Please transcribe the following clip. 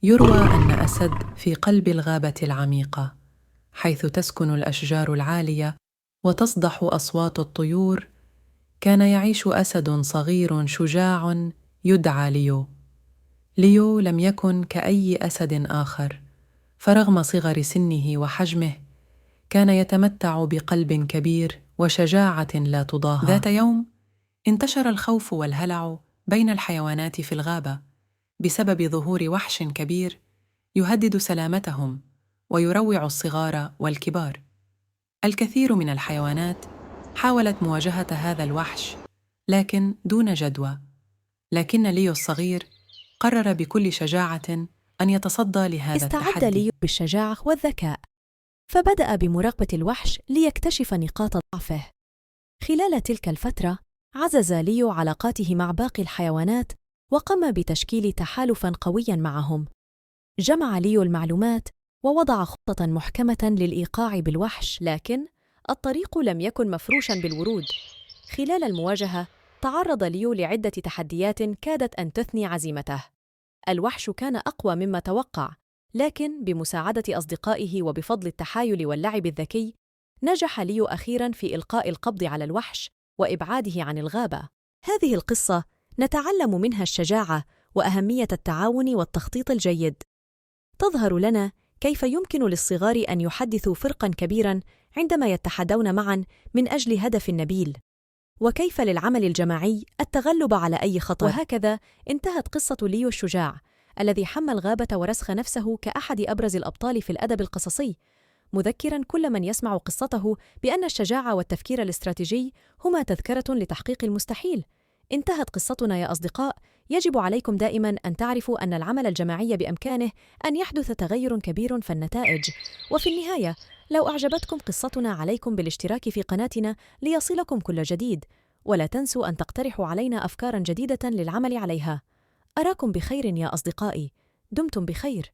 يروى أن أسد في قلب الغابة العميقة، حيث تسكن الأشجار العالية وتصدح أصوات الطيور، كان يعيش أسد صغير شجاع يدعى ليو. ليو لم يكن كأي أسد آخر، فرغم صغر سنه وحجمه كان يتمتع بقلب كبير وشجاعة لا تضاهى. ذات يوم انتشر الخوف والهلع بين الحيوانات في الغابة بسبب ظهور وحش كبير يهدد سلامتهم ويروع الصغار والكبار. الكثير من الحيوانات حاولت مواجهة هذا الوحش، لكن دون جدوى. لكن ليو الصغير قرر بكل شجاعة أن يتصدى لهذا استعد التحدي. ليو بالشجاعة والذكاء، فبدأ بمراقبة الوحش ليكتشف نقاط ضعفه. خلال تلك الفترة عزز ليو علاقاته مع باقي الحيوانات وقام بتشكيل تحالفاً قوياً معهم. جمع ليو المعلومات ووضع خطة محكمة للإيقاع بالوحش، لكن الطريق لم يكن مفروشاً بالورود. خلال المواجهة تعرض ليو لعدة تحديات كادت أن تثني عزيمته. الوحش كان أقوى مما توقع، لكن بمساعدة أصدقائه وبفضل التحايل واللعب الذكي نجح ليو أخيراً في إلقاء القبض على الوحش وإبعاده عن الغابة. هذه القصة نتعلم منها الشجاعة وأهمية التعاون والتخطيط الجيد. تظهر لنا كيف يمكن للصغار أن يحدثوا فرقاً كبيراً عندما يتحدون معاً من أجل هدف نبيل، وكيف للعمل الجماعي التغلب على أي خطر. وهكذا انتهت قصة ليو الشجاع الذي حمى الغابة ورسخ نفسه كأحد أبرز الأبطال في الأدب القصصي، مذكراً كل من يسمع قصته بأن الشجاعة والتفكير الاستراتيجي هما تذكرة لتحقيق المستحيل. انتهت قصتنا يا أصدقاء. يجب عليكم دائماً أن تعرفوا أن العمل الجماعي بإمكانه أن يحدث تغير كبير في النتائج. وفي النهاية، لو أعجبتكم قصتنا عليكم بالاشتراك في قناتنا ليصلكم كل جديد، ولا تنسوا أن تقترحوا علينا أفكاراً جديدة للعمل عليها. أراكم بخير يا أصدقائي. دمتم بخير.